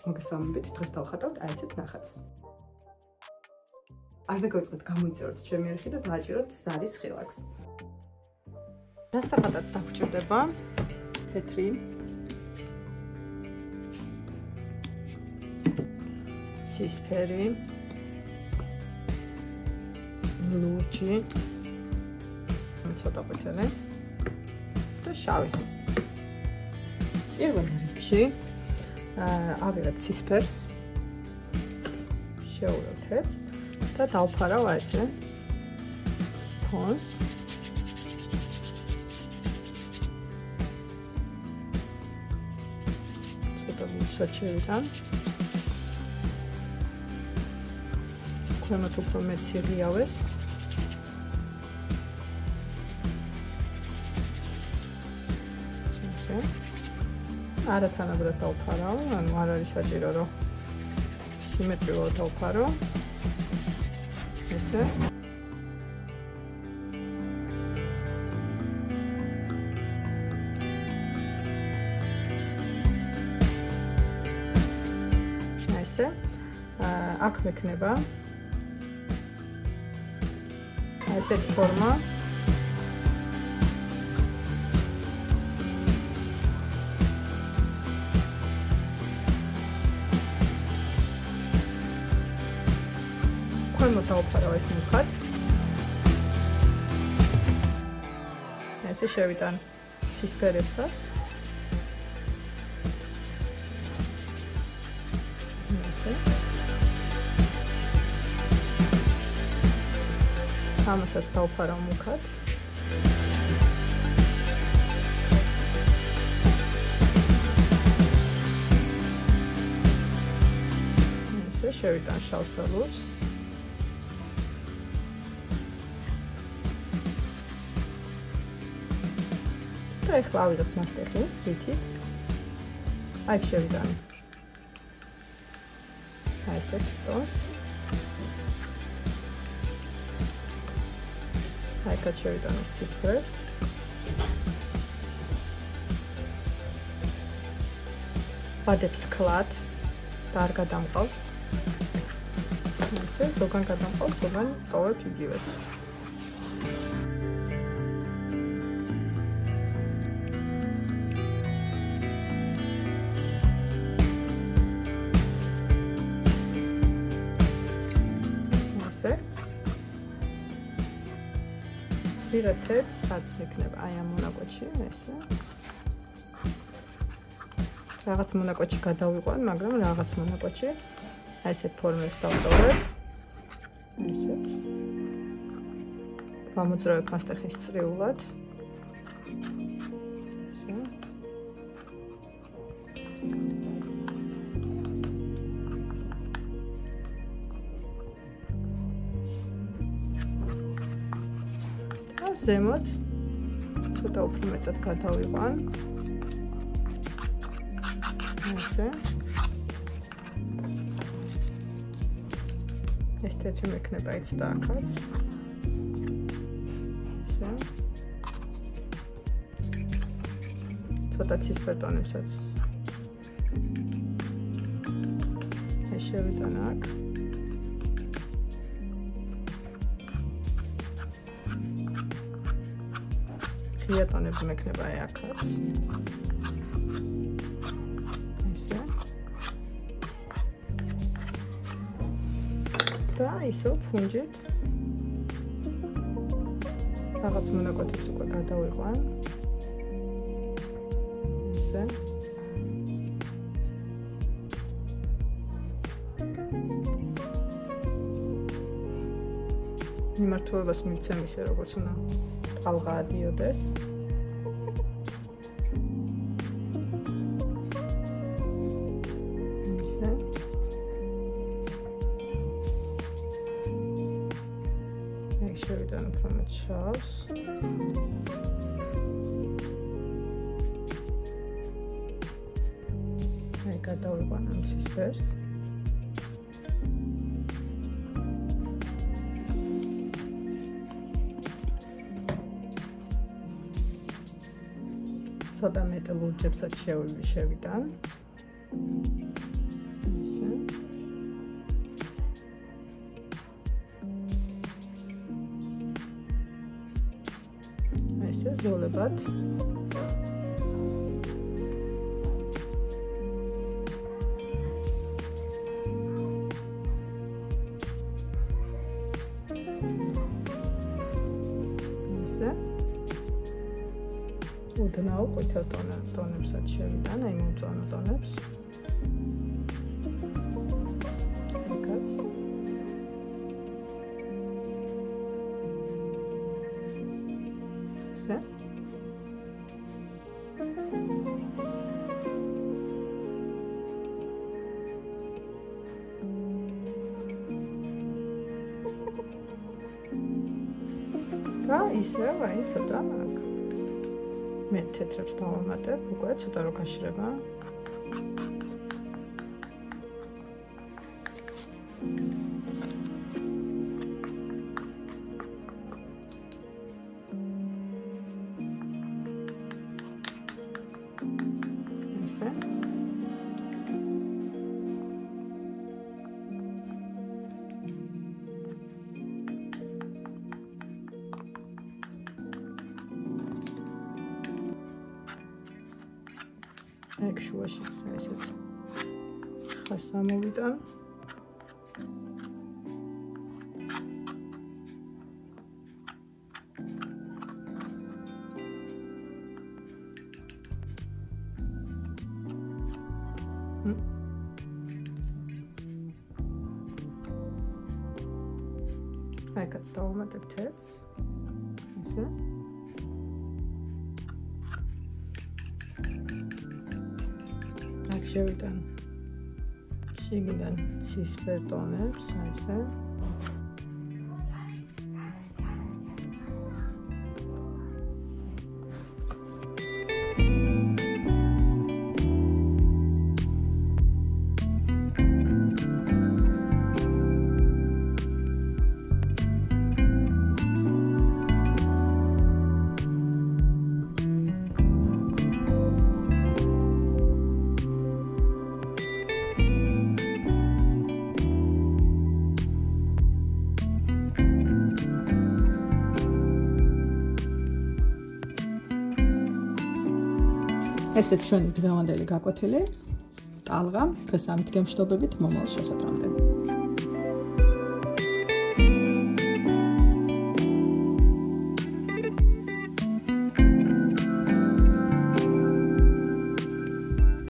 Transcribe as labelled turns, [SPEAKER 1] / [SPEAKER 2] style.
[SPEAKER 1] მოგესალმებით, დღეს დავხატავთ აი ესეთ ნახატს. არ დაგავიწყდეთ გამოიწეროთ ჩემი არხი და დააჭიროთ ზარის ხილაკს. დასახატად დაგვჭირდება თეთრი ცისფერი ლურჯი ცოტა ყვითელი და შავი. პირველ რიგში ავიღებ ცისფერს, შევურავთ და დავფარავ ესე ფონს. ცოტა ვიშოჩევიდან. ქვემოთ უფრო მეცი ღიავეს. არათანაბრად დავფარავ, ანუ არ არის საჭირო რომ სიმეტრიულად დავფარო. ესე. ესე. აქ მექნება ესეთი ფორმა. ქვემოთ დავფარავ ეს მუხად. ესე შევიტან ცისფერებსაც. ესე. ამასაც დავფარავ მუხად. ესე შევიტან შავს და ლურჯს. ეხლა ავიღებ მასტეხინს, რითიც აი შევიტან აი ესეთ ტონს. აი კაც შევიტან ეს ცისფერს. ვადებს კლად და არ გადამყავს. ესე ზოგან გადამყავს, ზოგან ტოვებ იგივეს. პირადაც სადაც მექნება აი ამ მონაკვეთში ესე. რაღაც მონაკვეთში გადავიყვან, მაგრამ რაღაც მონაკვეთში აი ესეთ ფორმებს დავტოვებ. ესეთ. ვამოძრავებ მასტეხინს წრიულად. ესე. ზემოთ ცოტა უფრო მეტად გადავიყვან. ესე. ეს თეთრი მექნება იცოდა აქაც. ესე. ცოტა ცისფერ ტონებსაც შევიტან აქ. ხიატონები მექნება აი აქაც. ესე. და ისო ფუნჯით რაღაც მონაკვეთებს უკვე გადავიყვან. ესე. მიმართულებას მივცემ ისე როგორც უნდა ტალღა ადიოდეს. ესე. აი შევიტან უფრო მეტ შავს. აი გადავიყვან ამ ცისფერს. ცოტა მეტი ლურჯებსაც შევიდან. ესე ზოლებად. უდნაო ყვითელ ტონებსაც შევიდან, აი მომწვანო ტონებს. ეგაც. ესე. და ისევ აი ცოტა მე თეთრებს დავამატებ, უკვე ცოტა რო გაშრება. ესე. ეგ შუაშიც ესეც ხას ამოვიტან. ეგაც დავამატებ თეთრს. ესე. შევიდან შიგნიდან ცისფერ ტონებს, ესე. ესეც ჩვენი დღევანდელი გაკვეთილი ტალღა დღეს ამით გემშვიდობებით მომავალ შეხვედრამდე